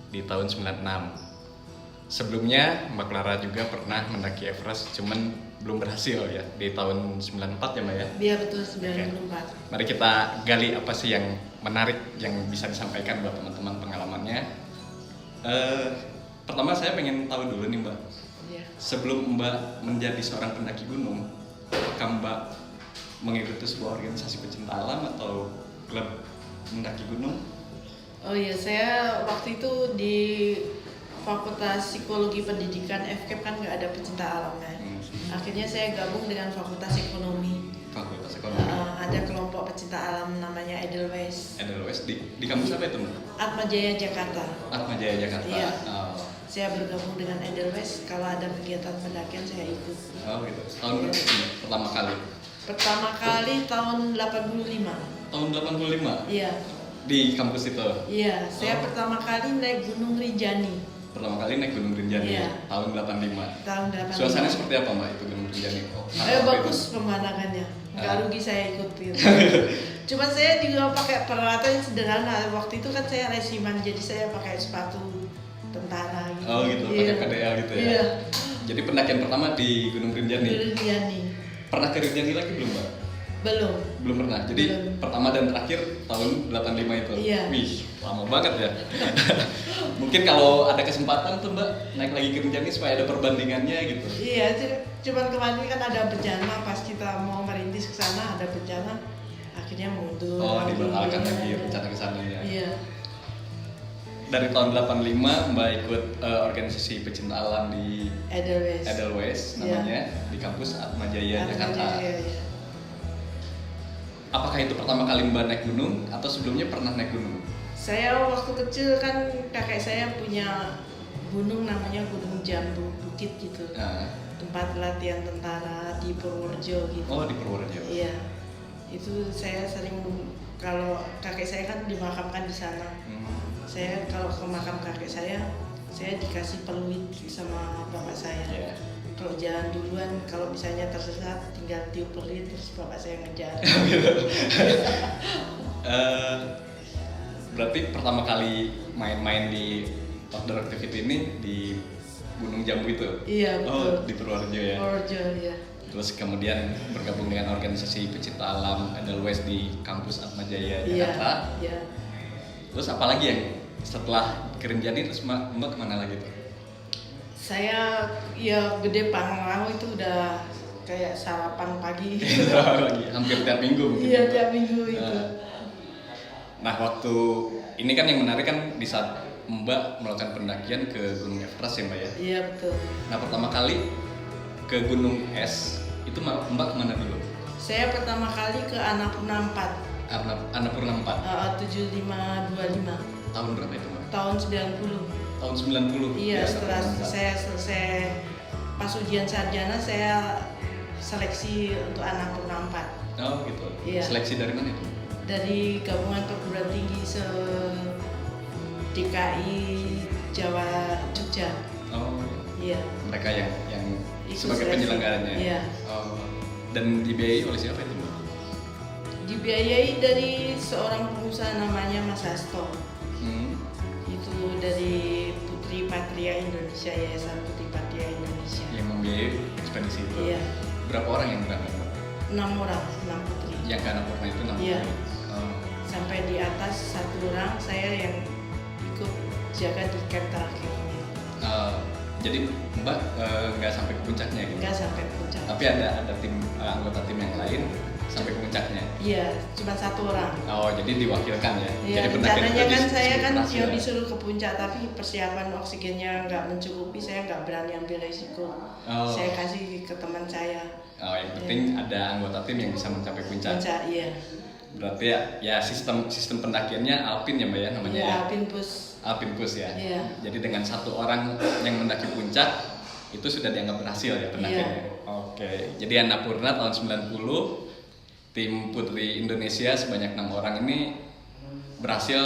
di tahun 96. Sebelumnya Mbak Clara juga pernah mendaki Everest, cuman belum berhasil ya di tahun 94 ya Mbak ya? Iya betul, 94. Mari kita gali apa sih yang menarik yang bisa disampaikan buat teman-teman pengalamannya. Pertama saya pengen tahu dulu nih Mbak, Iya. sebelum Mbak menjadi seorang pendaki gunung, apakah Mbak mengikuti sebuah organisasi pecinta alam atau klub mendaki gunung? Oh iya, saya waktu itu di Fakultas Psikologi Pendidikan FKIP kan nggak ada pecinta alamnya. Akhirnya saya gabung dengan Fakultas Ekonomi. Fakultas Ekonomi. Ada kelompok pecinta alam namanya Edelweiss. Edelweiss di kampus apa itu Mbak? Atmajaya Jakarta. Atmajaya Jakarta. Iya. Oh. Saya bergabung dengan Edelweiss. Kalau ada kegiatan pendakian saya ikut. Oh gitu. Tahun berapa Mbak pertama kali? Pertama kali tahun 85. Tahun 85? Iya. Di kampus itu? Iya. Saya pertama kali naik Gunung Rinjani. Pertama kali naik Gunung Rinjani Iya. tahun 85. Tahun 85. Suasananya seperti apa Mbak itu Gunung Rinjani? Bagus pemandangannya. Nggak rugi saya ikut gitu. Cuma saya juga pakai peralatan yang sederhana. Waktu itu kan saya resiman, jadi saya pakai sepatu tentara gitu. Oh gitu, pakai PDL gitu ya? Iya. Jadi pendakian pertama di Gunung Rinjani? Gunung Rinjani. Pernah ke Rinjani lagi belum Mbak? Belum. Belum pernah. Jadi Belum. pertama dan terakhir tahun 85 itu. Iya. Wih, lama banget ya. Mungkin kalau ada kesempatan tuh Mbak naik lagi ke Rinjani supaya ada perbandingannya gitu. Iya, cuman kemarin kan ada bencana pas kita mau merintis ke sana, ada bencana, akhirnya mundur. Oh, dibatalkan Iya. lagi rencana ke sananya. Iya. Dari tahun 85 Mbak ikut organisasi pecinta alam di Edelweiss. Edelweiss namanya, di kampus Atmajaya Jakarta. Iya. Apakah itu pertama kali Mbak naik gunung atau sebelumnya pernah naik gunung? Saya waktu kecil kan kakek saya punya gunung namanya Gunung Jambu Bukit gitu. Nah. Tempat latihan tentara di Purworejo gitu. Oh, di Purworejo. Iya. Itu saya sering, kalau kakek saya kan dimakamkan di sana. Saya kalau ke makam kakek saya dikasih peluit sama bapak saya. Yeah. Kalau jalan duluan, kalau misalnya tersesat tinggal tiup peluit terus bapak saya ngejar. Berarti pertama kali main-main di outdoor activity ini di Gunung Jambu itu? Iya betul. Oh, di Purworejo ya? Purworejo ya. Terus kemudian bergabung dengan organisasi pecinta alam Edelweiss di kampus Atmajaya Jakarta. Iya. Terus apa lagi yang setelah ke Rinjani terus Mbak kemana lagi tuh? Saya ya Gede Pangrango itu udah kayak sarapan pagi. Hampir tiap minggu mungkin. Iya tiap minggu itu. Nah waktu ini kan yang menarik kan di saat Mbak melakukan pendakian ke Gunung Everest ya Mbak ya? Iya betul. Nah pertama kali ke Gunung Es itu Mbak kemana dulu? Saya pertama kali ke Annapurna 4. Annapurna 4? 7525. Tahun berapa itu Mbak? Tahun 90. Tahun 90? Iya, Ya, setelah tahun 90. saya selesai pas ujian sarjana saya seleksi untuk Annapurna 4. Oh gitu? Iya. Seleksi dari mana itu? Dari gabungan perguruan tinggi DKI Jawa Jogja. Oh Iya. mereka yang Ikut sebagai seleksi. penyelenggaranya? Iya. Oh. Dan dibiayai oleh siapa itu Mbak? Dibiayai dari seorang pengusaha namanya Mas Hasto. Itu dari Putri Patria Indonesia, Yayasan Putri Patria Indonesia. Yang membiayai ekspedisi itu? Iya. Berapa orang yang berangkat Mbak? 6 orang, 6 putri. Yang ke Annapurna itu 6 Iya. Oh. Sampai di atas 1 orang, saya yang ikut jaga di camp terakhir. Jadi Mbak nggak sampai ke puncaknya gitu? Enggak sampai puncak. Tapi ada tim anggota tim yang lain sampai ke puncaknya? Iya, cuma 1 orang. Oh jadi diwakilkan ya? Iya, Jadi pendakian rencananya itu kan saya kan disputasi yang ya? disuruh ke puncak, tapi persiapan oksigennya nggak mencukupi, saya nggak berani ambil resiko. Oh. Saya kasih ke teman saya. Oh yang penting ada anggota tim yang bisa mencapai puncak. Puncak, iya. Berarti ya sistem pendakiannya alpin ya Mbak ya namanya? Iya, Ya? Alpin Push. Alpin Push ya? Iya. Jadi dengan 1 orang yang mendaki puncak itu sudah dianggap berhasil ya pendakiannya? Iya. Oke, jadi Annapurna tahun 90 tim Putri Indonesia sebanyak 6 orang ini berhasil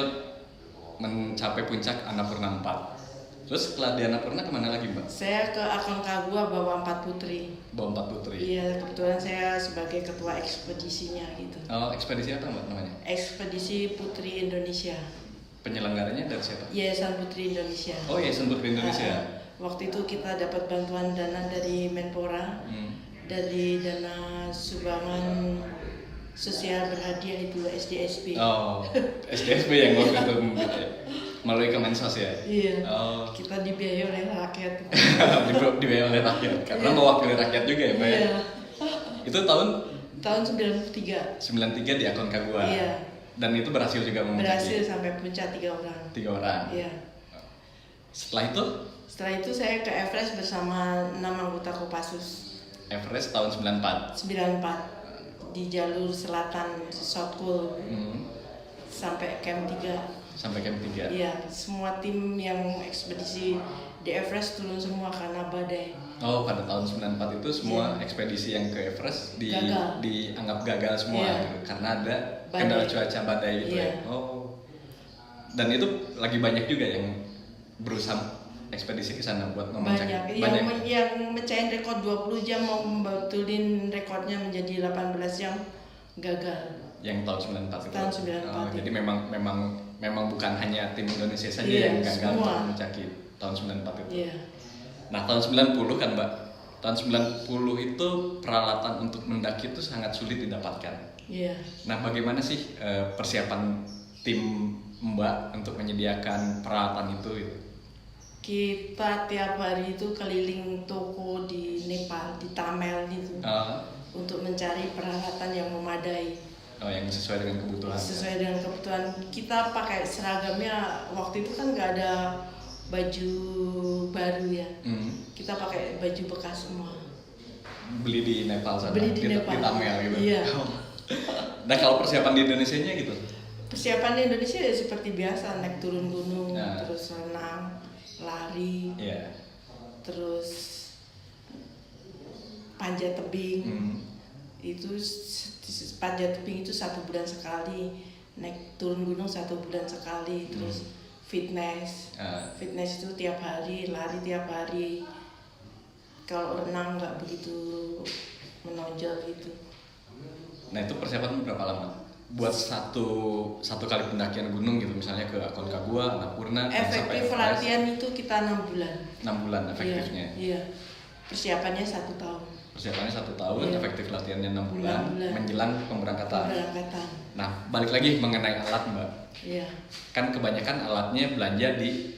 mencapai puncak Annapurna 4. Terus setelah di Annapurna kemana lagi Mbak? Saya ke Aconcagua bawa 4 putri. Bawa 4 putri? Iya, kebetulan saya sebagai ketua ekspedisinya gitu. Oh, ekspedisi apa Mbak namanya? Ekspedisi Putri Indonesia. Penyelenggaranya dari siapa? Yayasan Putri Indonesia. Oh, Yayasan Putri Indonesia. Waktu itu kita dapat bantuan dana dari Menpora, dari dana sumbangan sosial berhadiah itu SDSP. Oh, SDSP yang waktu itu melalui Kemensos ya? Iya. Oh. Kita dibiayai oleh rakyat. Dibiayai oleh rakyat karena mewakili rakyat juga ya, Mbak? Iya. Itu tahun 93. 93 di akun Kagua. Iya. Dan itu berhasil juga Berhasil sampai puncak 3 orang. 3 orang. Iya. Setelah itu saya ke Everest bersama 6 anggota Kopassus. Everest tahun 94. 94 di jalur selatan South Col sampai camp 3. Sampai camp 3. Iya, semua tim yang ekspedisi di Everest turun semua karena badai. Oh, pada tahun 94 itu semua ekspedisi yang ke Everest dianggap gagal semua gitu, karena ada kendala cuaca badai gitu ya. Oh. Dan itu lagi banyak juga yang berusaha ekspedisi ke sana buat memuncaki. Yang mecahin rekor 20 jam mau membetulin rekornya menjadi 18 jam gagal. Yang tahun 94 itu. Tahun 94. Oh, jadi memang bukan hanya tim Indonesia saja yang gagal untuk memuncaki tahun 94 itu. Iya. Nah, tahun 90 kan, Mbak. Tahun 90 itu peralatan untuk mendaki itu sangat sulit didapatkan. Iya. Nah, bagaimana sih persiapan tim Mbak untuk menyediakan peralatan itu gitu? Kita tiap hari itu keliling toko di Nepal, di Tamel gitu, untuk mencari peralatan yang memadai. Oh, yang sesuai dengan kebutuhan. Sesuai dengan kebutuhan. Kita pakai seragamnya, waktu itu kan nggak ada baju baru ya. Kita pakai baju bekas semua. Beli di Nepal sana. Beli di Nepal. Di Tamel gitu. Iya. Nah, kalau persiapan di Indonesianya gitu? Persiapan di Indonesia ya seperti biasa, naik turun gunung, terus renang, lari, terus panjat tebing. Itu panjat tebing itu 1 bulan sekali, naik turun gunung 1 bulan sekali, terus fitness itu tiap hari, lari tiap hari. Kalau renang nggak begitu menonjol gitu. Nah, itu persiapan berapa lama buat satu kali pendakian gunung gitu, misalnya ke Aconcagua, Annapurna? Efektif latihan itu kita 6 bulan. 6 bulan efektifnya. Iya. Persiapannya 1 tahun. Persiapannya 1 tahun, efektif latihannya 6 bulan, menjelang pemberangkatan. Nah, balik lagi mengenai alat, Mbak. Iya. Kan kebanyakan alatnya belanja di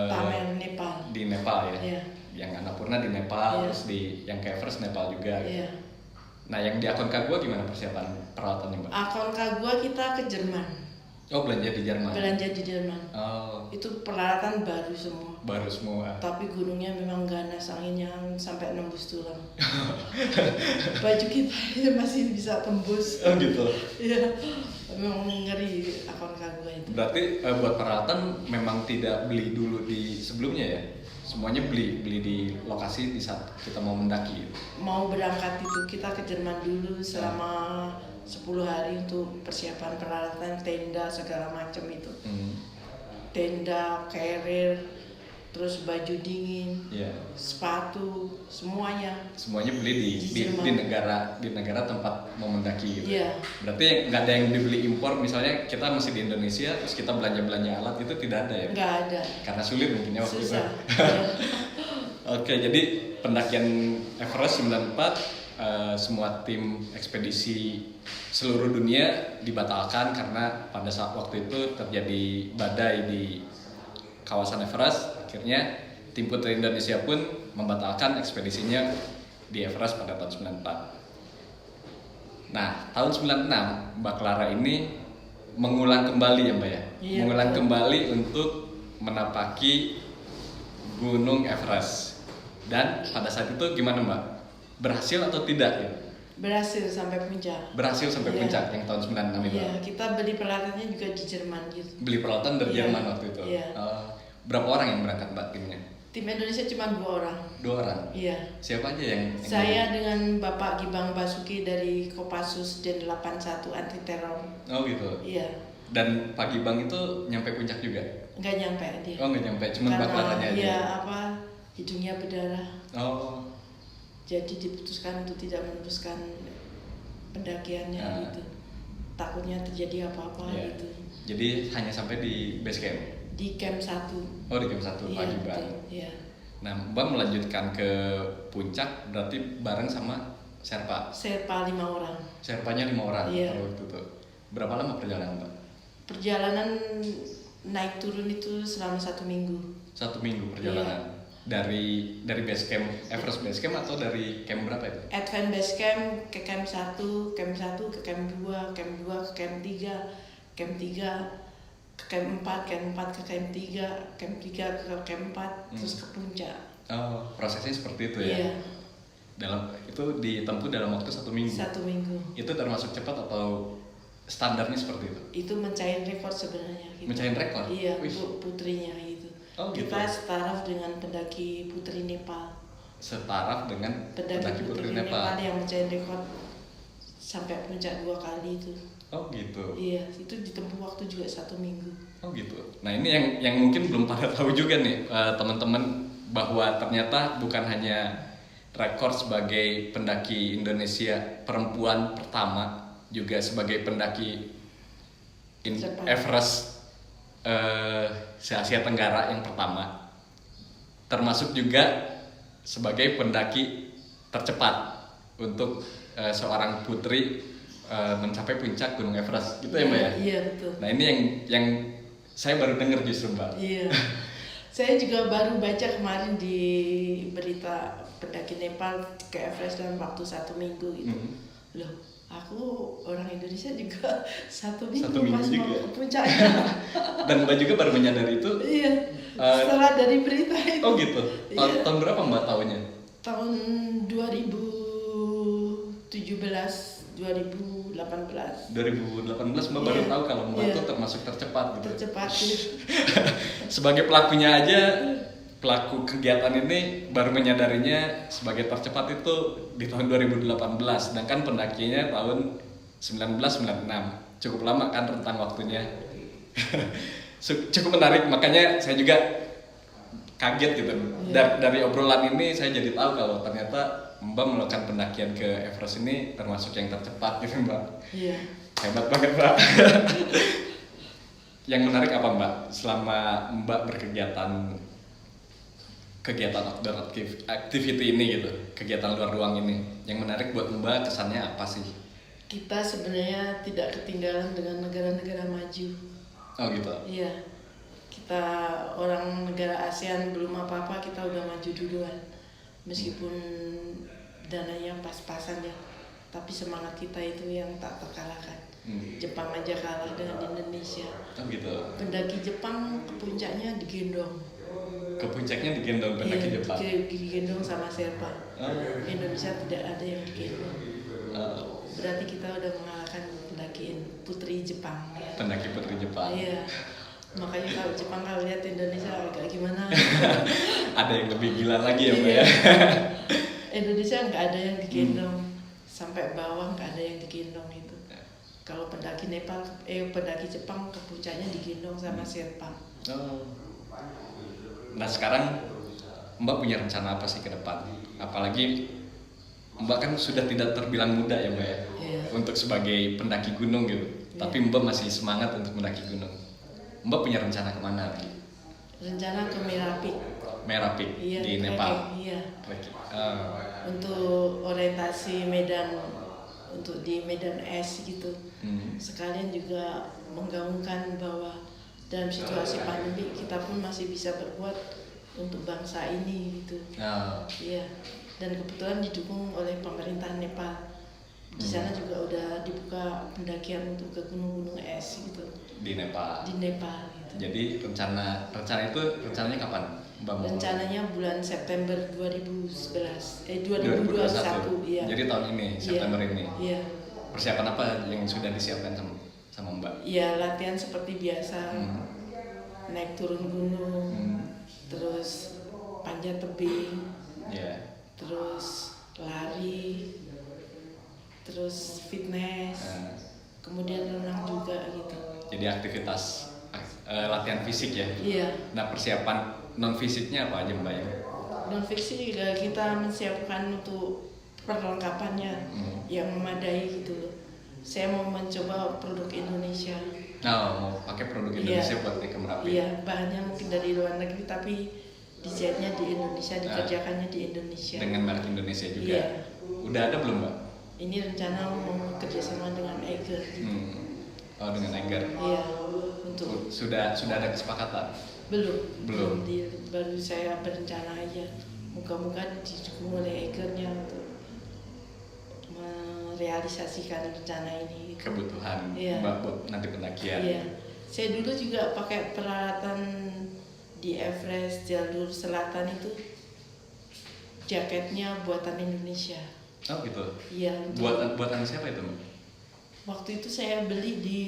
Tamel, Nepal. Di Nepal ya. Iya. Yang Annapurna di Nepal, terus yang ke Everest Nepal juga. Iya. Nah, yang di Aconcagua gimana persiapan peralatannya, Mbak? Aconcagua kita ke Jerman. Oh, belanja di Jerman. Belanja di Jerman. Oh. Itu peralatan baru semua. Baru semua. Tapi gunungnya memang ganas, anginnya sampai nembus tulang. Baju kita masih bisa tembus. Oh gitu. Iya. Memang ngeri Aconcagua itu. Berarti buat peralatan memang tidak beli dulu di sebelumnya ya? Semuanya beli di lokasi di saat kita mau mendaki. Mau berangkat itu kita ke Jerman dulu selama 10 hari untuk persiapan peralatan, tenda segala macam itu. Tenda, carrier, terus baju dingin, sepatu, semuanya. Semuanya beli di negara tempat mau mendaki gitu. Iya. Berarti nggak ada yang dibeli impor, misalnya kita masih di Indonesia terus kita belanja alat itu tidak ada ya? Nggak ada. Karena sulit mungkinnya waktu itu. Susah. Oke, jadi pendakian Everest 94 semua tim ekspedisi seluruh dunia dibatalkan karena pada saat waktu itu terjadi badai di kawasan Everest. Akhirnya tim Putri Indonesia pun membatalkan ekspedisinya di Everest pada tahun 94. Nah, tahun 96 Mbak Clara ini mengulang kembali ya, Mbak ya? Iya, mengulang kembali untuk menapaki Gunung Everest. Dan pada saat itu gimana, Mbak? Berhasil atau tidak ya? Berhasil sampai puncak. Berhasil sampai puncak yang tahun 96 itu. Iya, kita beli peralatannya juga di Jerman gitu. Beli peralatan dari Jerman waktu itu. Iya. Berapa orang yang berangkat, Mbak, timnya? Tim Indonesia cuma 2 orang. 2 orang? Iya. Siapa aja yang Saya dengan Bapak Gibang Basuki dari Kopassus Den 81 anti teror. Oh gitu. Iya. Dan Pak Gibang itu nyampe puncak juga? Nggak nyampe dia. Oh, nggak nyampe, cuma Mbak Claranya aja. Iya, hidungnya berdarah. Oh. Jadi diputuskan untuk tidak meneruskan pendakiannya gitu. takutnya terjadi apa-apa gitu. Jadi hanya sampai di base camp? Di camp 1. Oh, di camp 1 pagi bareng. Iya. Nah, Mbak melanjutkan ke puncak berarti bareng sama Sherpa? Sherpa 5 orang. Sherpanya 5 orang? Iya. Kalau itu tuh. Berapa lama perjalanan, Mbak? Perjalanan naik turun itu selama 1 minggu. 1 minggu perjalanan? Iya. Dari base camp, Everest base camp atau dari camp berapa itu? Advance base camp ke camp 1 ke camp 2, camp 2 ke camp 3, camp 3 ke camp 4, camp 4 ke camp 3, camp 3 ke camp 4, terus ke puncak. Oh, prosesnya seperti itu ya? Iya. Itu ditempuh dalam waktu 1 minggu? 1 minggu. Itu termasuk cepat atau standarnya seperti itu? Itu mencapai rekor sebenarnya. Gitu. Mencapai rekor? Iya, putrinya itu. Oh, gitu. Kita setaraf dengan pendaki putri Nepal. Setaraf dengan pendaki putri Nepal yang mencapai rekor sampai puncak 2 kali itu. Oh gitu. Iya, itu ditempuh waktu juga 1 minggu. Oh gitu. Nah ini yang mungkin belum pada tahu juga nih teman-teman, bahwa ternyata bukan hanya rekor sebagai pendaki Indonesia perempuan pertama, juga sebagai pendaki Everest se-Asia Tenggara yang pertama, termasuk juga sebagai pendaki tercepat untuk seorang putri mencapai puncak Gunung Everest, gitu ya Mbak ya? Iya betul. Nah ini yang saya baru dengar justru Mbak. Iya. Saya juga baru baca kemarin di berita pendaki Nepal ke Everest dalam waktu 1 minggu gitu. Loh, aku orang Indonesia juga 1 minggu pas juga. mau ke puncaknya. Dan Mbak juga baru menyadari itu? Iya. Setelah dari berita itu. Oh gitu. Iya. Tahun berapa Mbak tahunya? Tahun 2018 Mbak baru tahu kalau Mbak itu termasuk tercepat gitu. Tercepat. Sebagai pelakunya aja, pelaku kegiatan ini baru menyadarinya sebagai tercepat itu di tahun 2018, sedangkan pendakinya tahun 1996. Cukup lama kan rentang waktunya. Cukup menarik, makanya saya juga kaget gitu. Dari obrolan ini saya jadi tahu kalau ternyata Mbak melakukan pendakian ke Everest ini termasuk yang tercepat gitu Mbak. Iya. Hebat banget Mbak. Yang menarik apa Mbak selama Mbak berkegiatan outdoor activity ini gitu, kegiatan luar ruang ini, yang menarik buat Mbak kesannya apa sih? Kita sebenarnya tidak ketinggalan dengan negara-negara maju. Oh gitu. Iya. Kita orang negara ASEAN belum apa-apa, kita udah maju duluan. Meskipun dananya pas-pasan ya, tapi semangat kita itu yang tak terkalahkan. Jepang aja kalah dengan Indonesia. Oh gitu. Pendaki Jepang ke puncaknya digendong. Ke puncaknya digendong pendaki Jepang? Iya, digendong sama Sherpa. Indonesia tidak ada yang digendong. Berarti kita udah mengalahkan pendaki putri Jepang. Ya. Pendaki putri Jepang. Iya. Makanya kalau Jepang kalau lihat Indonesia agak gimana. Ada yang lebih gila lagi ya Mbak ya. Indonesia nggak ada yang digendong, sampai bawah nggak ada yang digendong itu. Kalau pendaki pendaki Jepang ke puncaknya digendong sama Sherpa. Nah sekarang Mbak punya rencana apa sih ke depan? Apalagi Mbak kan sudah tidak terbilang muda ya Mbak ya, untuk sebagai pendaki gunung gitu. Tapi Mbak masih semangat untuk mendaki gunung. Mbak punya rencana kemana lagi? Rencana ke Merapi. Merapi di Nepal. Iya. Untuk orientasi medan, untuk di medan es gitu. Sekalian juga menggaungkan bahwa dalam situasi pandemi kita pun masih bisa berbuat untuk bangsa ini gitu. Iya. Dan kebetulan didukung oleh pemerintah Nepal. Di sana juga udah dibuka pendakian untuk ke gunung-gunung es gitu. Di Nepal. Di Nepal. Gitu. Jadi rencananya kapan? Rencananya bulan September 2021. Iya. Jadi tahun ini, September ini. Iya. Persiapan apa yang sudah disiapkan sama Mbak? Iya, latihan seperti biasa. Naik turun gunung. Terus panjat tebing. Terus lari. Terus fitness. Kemudian renang juga gitu. Jadi aktivitas latihan fisik ya? Iya. Nah persiapan non fisiknya apa aja Mbak ya? Non fisik juga kita menyiapkan untuk perlengkapannya yang memadai gitu loh. saya mau mencoba produk Indonesia. Mau pakai produk Indonesia buat naik ke Merapi. Iya, bahannya mungkin dari luar negeri tapi desainnya di Indonesia, dikerjakannya di Indonesia. Dengan merek Indonesia juga. Iya. Udah ada belum, Mbak? Ini rencana mau kerjasama dengan Eiger. Oh, dengan Eiger. Iya. Untuk sudah ada kesepakatan? Belum. Baru saya berencana aja. Muka-muka didukung oleh Eigernya untuk merealisasikan rencana ini. Kebutuhan Iya. Mbak buat nanti pendakian. Iya. Saya dulu juga pakai peralatan di Everest jalur selatan itu, jaketnya buatan Indonesia. Oh gitu. Iya. Buatan siapa itu, Mbak? Waktu itu saya beli di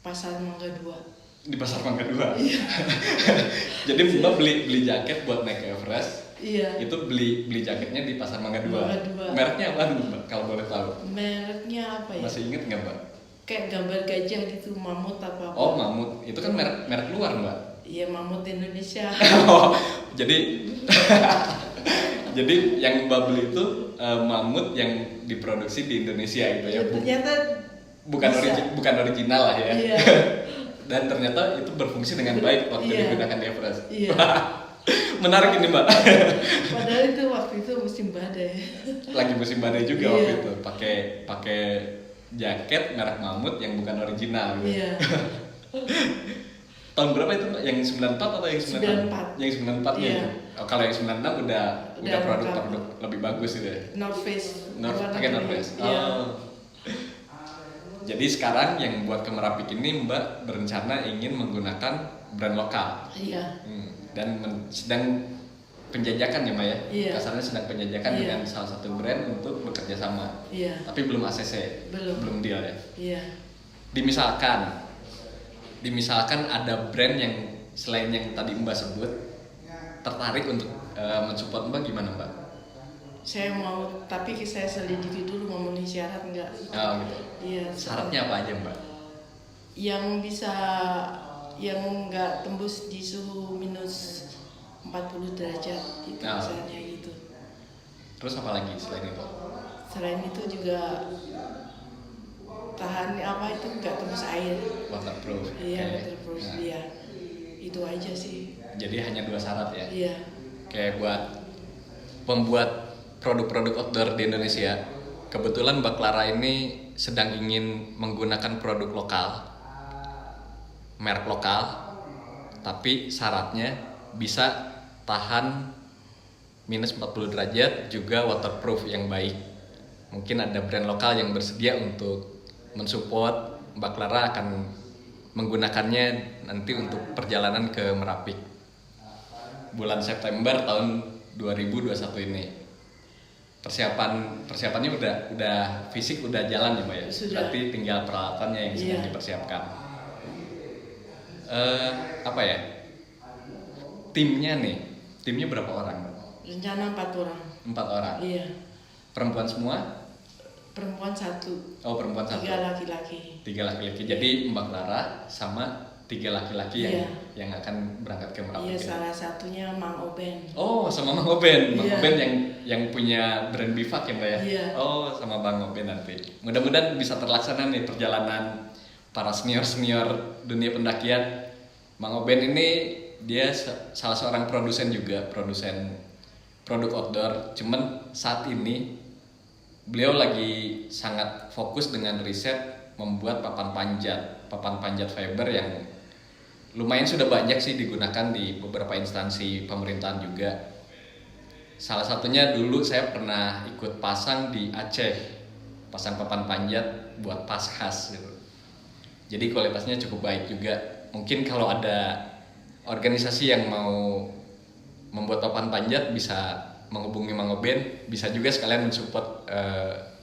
Pasar Mangga 2. Di Pasar Mangga 2. Iya. Jadi Mbak beli jaket buat naik ke Everest. Iya. Itu beli jaketnya di Pasar Mangga 2. Mangga 2. Mereknya apa, Mbak? Kalau boleh tahu. Mereknya apa ya? Masih inget nggak, Mbak? Kayak gambar gajah gitu, mamut apa? Oh, mamut. Itu kan merek luar, Mbak. Iya, mamut Indonesia. Oh, jadi jadi yang Mbak beli itu mamut yang diproduksi di Indonesia gitu ya. Ternyata bukan original lah ya. Iya. Dan ternyata itu berfungsi dengan baik waktu Iya. digunakan di Everest. Iya. Menarik ini, Mbak. Padahal itu waktu itu musim badai. Lagi musim badai juga Iya. waktu itu. Pakai jaket merek mamut yang bukan original gitu. Iya. Tahun berapa itu, Mbak? Yang 94 atau yang 94? 96? Yang 94 ya. Iya. Oh, kalau yang 96 udah produk lengkap. lebih bagus gitu ya. North Face. Pakai North Face. Iya. Oh. Jadi sekarang yang buat ke Merapi ini Mbak berencana ingin menggunakan brand lokal. Iya. Dan sedang penjajakan ya, Mbak ya. Iya. Kasarnya sedang penjajakan Iya. dengan salah satu brand untuk bekerja sama. Iya. Tapi belum ACC. Belum deal ya. Iya. Dimisalkan ada brand yang selain yang tadi Mbak sebut tertarik untuk mensupport Mbak, gimana, Mbak? Saya mau, tapi saya selidiki dulu memenuhi syarat enggak. Oh gitu. Iya. Syaratnya apa aja, Mbak? Yang bisa, yang enggak tembus di suhu minus 40 derajat itu misalnya gitu. Terus apa lagi selain itu? Selain itu juga tahan apa itu enggak tembus air. Waterproof. Iya, Oke. waterproof. Nah, Iya. Itu aja sih. Jadi hanya 2 syarat ya. Iya. Kayak buat pembuat produk-produk outdoor di Indonesia, kebetulan Mbak Clara ini sedang ingin menggunakan produk lokal, merek lokal, tapi syaratnya bisa tahan minus 40 derajat, juga waterproof yang baik. Mungkin ada brand lokal yang bersedia untuk mensupport Mbak Clara akan menggunakannya nanti untuk perjalanan ke Merapi bulan September tahun 2021 ini. Persiapannya udah fisik udah jalan ya, Mbak ya. Sudah. Berarti tinggal peralatannya yang sedang Iya. dipersiapkan. Apa ya? Timnya berapa orang, Mbak? Rencana 4 orang. 4 orang. Iya. Perempuan semua? Perempuan 1. Oh, perempuan 1. 3 laki-laki. 3 laki-laki. Jadi Mbak Clara sama 3 laki-laki Iya. yang akan berangkat ke Merapi. Iya, salah satunya Mang Oben. Oh, sama Mang Oben. Mang Iya. Oben yang punya brand bivak ya, Mbak ya? Iya. Oh, sama Bang Oben nanti. Mudah-mudahan bisa terlaksana nih perjalanan para senior-senior dunia pendakian. Mang Oben ini dia salah seorang produsen juga, produsen produk outdoor. Cuman saat ini beliau lagi sangat fokus dengan riset membuat papan panjat fiber yang lumayan sudah banyak sih digunakan di beberapa instansi pemerintahan juga. Salah satunya dulu saya pernah ikut pasang di Aceh, pasang papan panjat buat Paskhas gitu. Jadi kualitasnya cukup baik juga. Mungkin kalau ada organisasi yang mau membuat papan panjat bisa menghubungi Mang Oben, bisa juga sekalian mensupport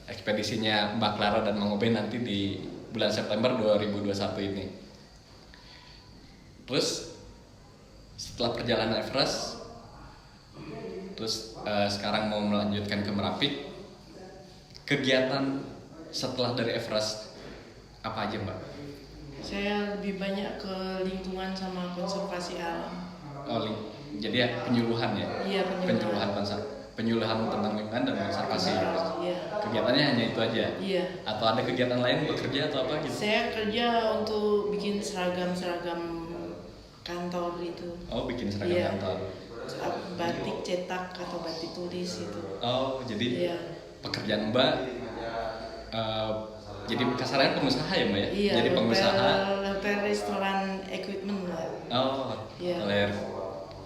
ekspedisinya Mbak Clara dan Mang Oben nanti di bulan September 2021 ini. Terus setelah perjalanan Everest, terus sekarang mau melanjutkan ke Merapi, kegiatan setelah dari Everest apa aja, Mbak? Saya lebih banyak ke lingkungan sama konservasi alam. Oh, jadi ya penyuluhan ya? Iya, penyuluhan. penyuluhan tentang lingkungan dan konservasi. Iya. Kegiatannya hanya itu aja? Iya. Atau ada kegiatan lain bekerja atau apa gitu? Saya kerja untuk bikin seragam kantor itu. Oh, bikin seragam Iya. kantor. Batik cetak atau batik tulis itu. Oh, jadi Iya. pekerjaan Mbak jadi kasarnya pengusaha ya Mbak ya? Iya. Jadi pengusaha. Hotel restoran equipment lah. Oh, Iya.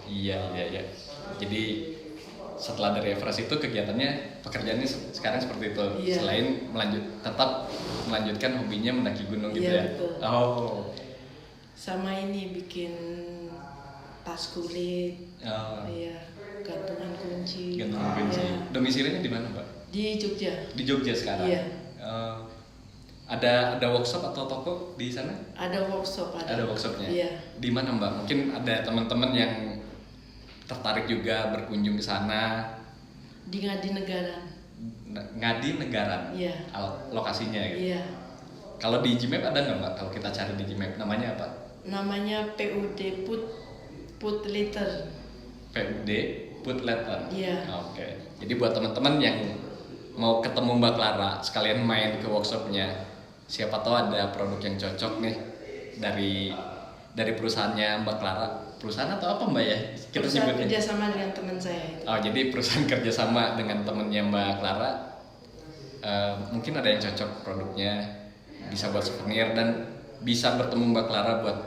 Iya. Jadi setelah dari Everest itu kegiatannya pekerjaannya sekarang seperti itu. Iya. Selain tetap melanjutkan hobinya mendaki gunung gitu Iya, ya. betul. Oh. Sama ini bikin tas kulit. Oh. Iya. Gantungan kunci. Gantungan kunci. Iya. Domisilinya di mana Mbak? Di Jogja. Di Jogja sekarang. Iya. Ada workshop atau toko di sana? Ada workshop. Ada workshopnya. Iya. Di mana Mbak? Mungkin ada teman-teman yang tertarik juga berkunjung ke sana. Di Ngadi Negaran. Ngadi Negaran. Iya. Lokasinya gitu. Iya. Kalau di Gmap ada nggak Mbak? Kalau kita cari di Gmap namanya apa? Namanya PUD Put Letter. PUD Put Letter. Iya. Oke. Jadi buat teman-teman yang mau ketemu Mbak Clara sekalian main ke workshopnya, siapa tahu ada produk yang cocok nih dari perusahaannya Mbak Clara. Perusahaan atau apa Mbak ya? Kita Perusahaan sebutnya. kerjasama dengan teman saya itu. Oh, jadi perusahaan kerjasama dengan temennya Mbak Clara. Mungkin ada yang cocok produknya, bisa buat souvenir dan bisa bertemu Mbak Clara buat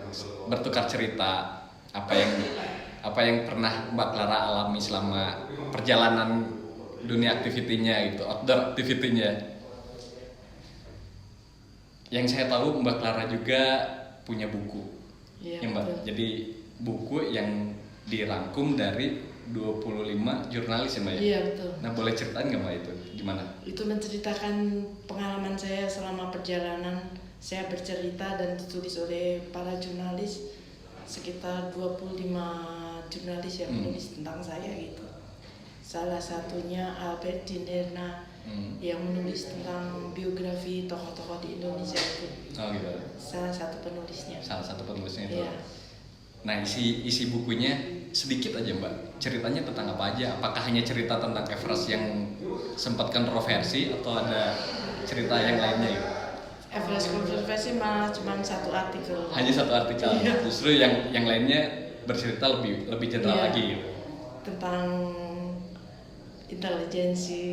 bertukar cerita apa yang pernah Mbak Clara alami selama perjalanan dunia aktivitinya gitu, outdoor aktivitinya. Yang saya tahu Mbak Clara juga punya buku. Iya, Ya Mbak, betul. jadi buku yang dirangkum dari 25 jurnalis ya Mbak ya? Iya, betul. Nah boleh ceritain nggak Mbak itu gimana? Itu menceritakan pengalaman saya selama perjalanan. Saya bercerita dan ditulis oleh para jurnalis, sekitar 25 jurnalis yang menulis tentang saya gitu. Salah satunya Albert Dinderna yang menulis tentang biografi tokoh-tokoh di Indonesia itu. Oh gitu. Salah satu penulisnya. Salah satu penulisnya itu. Iya. Nah isi bukunya sedikit aja Mbak. Ceritanya tentang apa aja? Apakah hanya cerita tentang Everest yang sempat kontroversi atau ada cerita yang lainnya gitu? Everest kontroversi malah cuma satu artikel. Hanya satu artikel. Iya. Justru yang lainnya bercerita lebih general Iya. lagi gitu. Tentang intelijensi,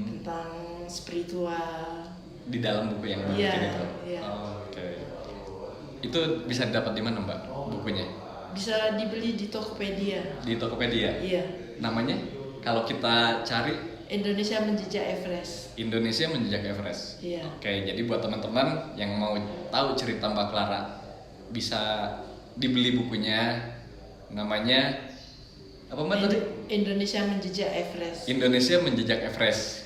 tentang spiritual. Di dalam buku yang Mbak Iya, bikin itu. iya. Oh, oke. Itu bisa didapat di mana Mbak bukunya? Bisa dibeli di Tokopedia. Di Tokopedia. Iya. Namanya kalau kita cari Indonesia Menjejak Everest. Indonesia Menjejak Everest. Iya. Oke, jadi buat teman-teman yang mau tahu cerita Mbak Clara bisa dibeli bukunya. Namanya apa Mbak tadi? Indonesia Menjejak Everest. Indonesia Menjejak Everest.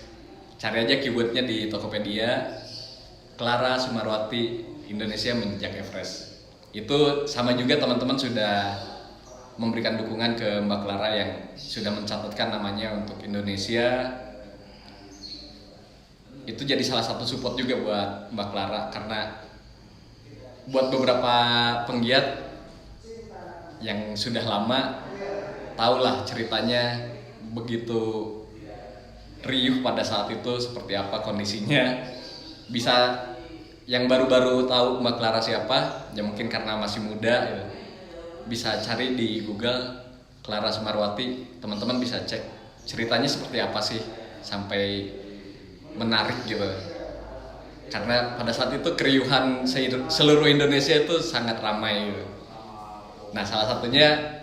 Cari aja keywordnya di Tokopedia. Clara Sumarwati Indonesia Menjejak Everest. Itu sama juga teman-teman sudah memberikan dukungan ke Mbak Clara yang sudah mencatatkan namanya untuk Indonesia. Itu jadi salah satu support juga buat Mbak Clara karena buat beberapa penggiat yang sudah lama tahulah ceritanya begitu riuh pada saat itu seperti apa kondisinya. Bisa yang baru-baru tahu Mbak Clara siapa, ya mungkin karena masih muda ya. Bisa cari di Google Clara Sumarwati, teman-teman bisa cek ceritanya seperti apa sih sampai menarik gitu. Karena pada saat itu keriuhan seluruh Indonesia itu sangat ramai gitu. Nah salah satunya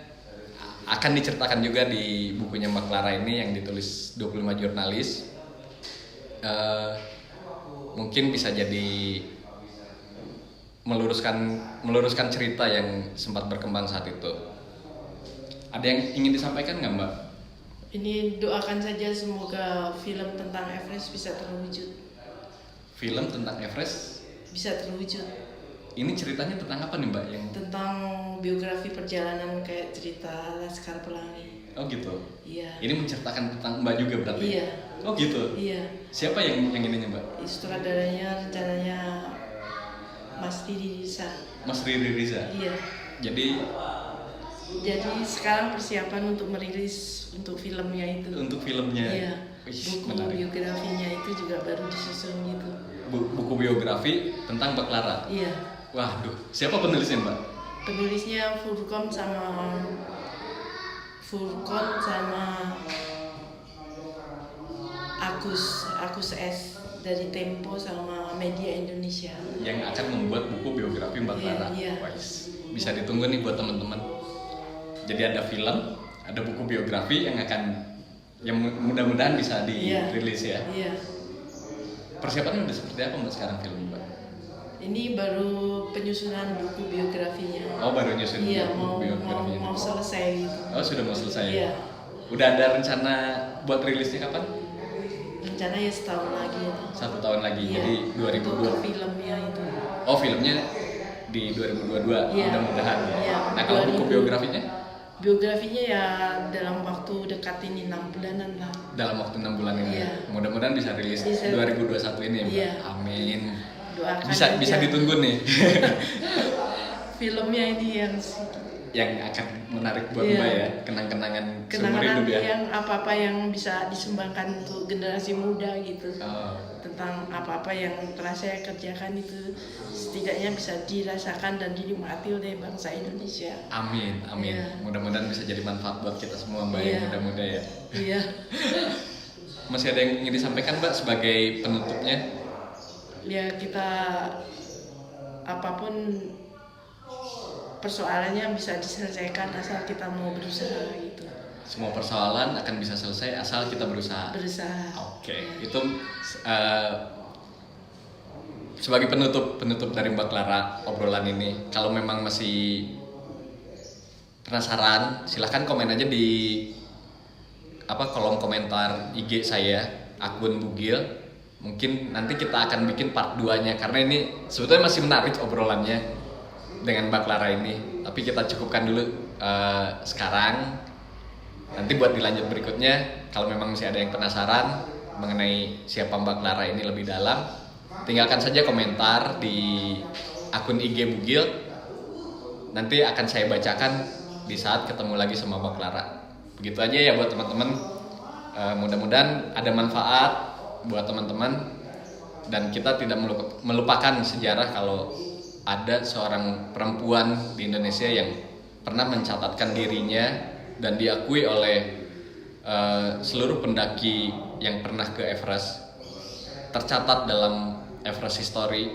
akan diceritakan juga di bukunya Mbak Clara ini yang ditulis 25 jurnalis. Mungkin bisa jadi meluruskan cerita yang sempat berkembang saat itu. Ada yang ingin disampaikan nggak Mbak? Ini doakan saja semoga film tentang Everest bisa terwujud. Film tentang Everest? Bisa terwujud. Ini ceritanya tentang apa nih Mbak? Yang Tentang biografi perjalanan kayak cerita Laskar Pelangi. Oh gitu. Iya. Ini menceritakan tentang Mbak juga berarti? Iya. Oh gitu. Iya. Siapa yang ininya Mbak? Sutradaranya rencananya Mas Didi Riza. Mas Riri Riza. Iya. Jadi Jadi sekarang persiapan untuk merilis untuk filmnya itu. Untuk filmnya. Iya. Wih, Buku menarik. biografinya itu juga baru disusun gitu. Buku biografi tentang Mbak Clara. Iya. Waduh, siapa penulisnya Mbak? Penulisnya Furkon sama Agus S dari Tempo sama Media Indonesia. Yang akan membuat buku biografi Mbak Clara. Iya. Wais, bisa ditunggu nih buat teman-teman. Jadi ada film, ada buku biografi yang mudah-mudahan bisa dirilis ya. Iya. Persiapannya udah seperti apa Mbak sekarang film Mbak? Ini baru penyusunan buku biografinya. Oh, baru nyusun Iya, buku biografinya. mau selesai gitu. Oh, sudah mau selesai. Iya. Udah ada rencana buat rilisnya kapan? Rencana ya setahun lagi itu. 1 tahun lagi. Iya. Jadi Untuk 2002. filmnya itu. Oh, filmnya di 2022. Iya. Mudah-mudahan ya. Iya. Nah, kalau buku 2000. biografinya Biografinya ya dalam waktu dekat ini 6 bulanan lah. dalam waktu 6 bulan ini. Iya. Mudah-mudahan bisa rilis Bisa. 2021 ini ya, Mbak. Iya. Amin. Doakan Bisa aja. ditunggu nih. Filmnya ini Yang akan menarik buat Iya. Mbak ya, kenang-kenangan seumur kenangan hidup ya. yang apa-apa yang bisa disumbangkan untuk generasi muda gitu. Oh. Tentang apa-apa yang telah saya kerjakan itu setidaknya bisa dirasakan dan dinikmati oleh bangsa Indonesia. Amin, amin. Iya. Mudah-mudahan bisa jadi manfaat buat kita semua Mbak ya, Iya. mudah-mudah ya. Iya. Masih ada yang ingin disampaikan Mbak sebagai penutupnya? Ya kita apapun persoalannya bisa diselesaikan asal kita mau berusaha gitu. Semua persoalan akan bisa selesai asal kita berusaha. Oke, itu sebagai penutup dari Mbak Clara obrolan ini. Kalau memang masih penasaran, silahkan komen aja di kolom komentar IG saya, akun Bugil. Mungkin nanti kita akan bikin part 2-nya karena ini sebetulnya masih menarik obrolannya dengan Mbak Clara ini. Tapi kita cukupkan dulu sekarang. Nanti buat dilanjut berikutnya, kalau memang masih ada yang penasaran mengenai siapa Mbak Clara ini lebih dalam, tinggalkan saja komentar di akun IG Bugil. Nanti akan saya bacakan di saat ketemu lagi sama Mbak Clara. Begitu aja ya buat teman-teman. Mudah-mudahan ada manfaat buat teman-teman dan kita tidak melupakan sejarah kalau ada seorang perempuan di Indonesia yang pernah mencatatkan dirinya dan diakui oleh seluruh pendaki yang pernah ke Everest, tercatat dalam Everest History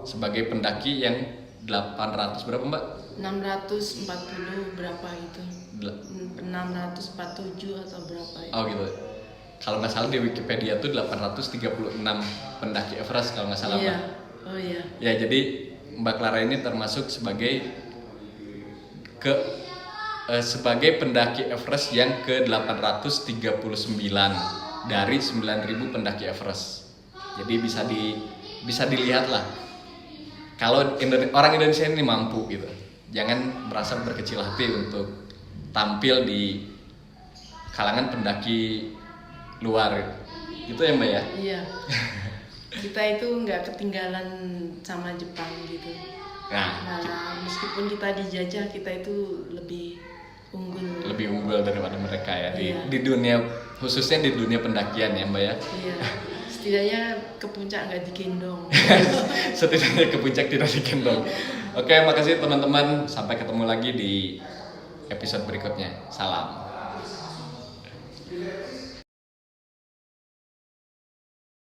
sebagai pendaki yang 800 berapa Mbak? 640 berapa itu? 647 atau berapa itu? Oh gitu. Kalau nggak salah di Wikipedia tuh 836 pendaki Everest kalau nggak salah Iya. Mbak. Oh iya. Ya jadi Mbak Clara ini termasuk sebagai pendaki Everest yang ke-839 dari 9.000 pendaki Everest. Jadi bisa dilihat lah kalau orang Indonesia ini mampu gitu. Jangan merasa berkecil hati untuk tampil di kalangan pendaki luar. Gitu ya Mbak ya? Iya. Kita itu nggak ketinggalan sama Jepang gitu. Nah, meskipun kita dijajah, kita itu lebih unggul daripada mereka ya. Iya. Di dunia, khususnya di dunia pendakian ya Mbak ya. Iya. Setidaknya ke puncak nggak digendong. Setidaknya ke puncak tidak digendong. Oke, makasih teman-teman. Sampai ketemu lagi di episode berikutnya. Salam.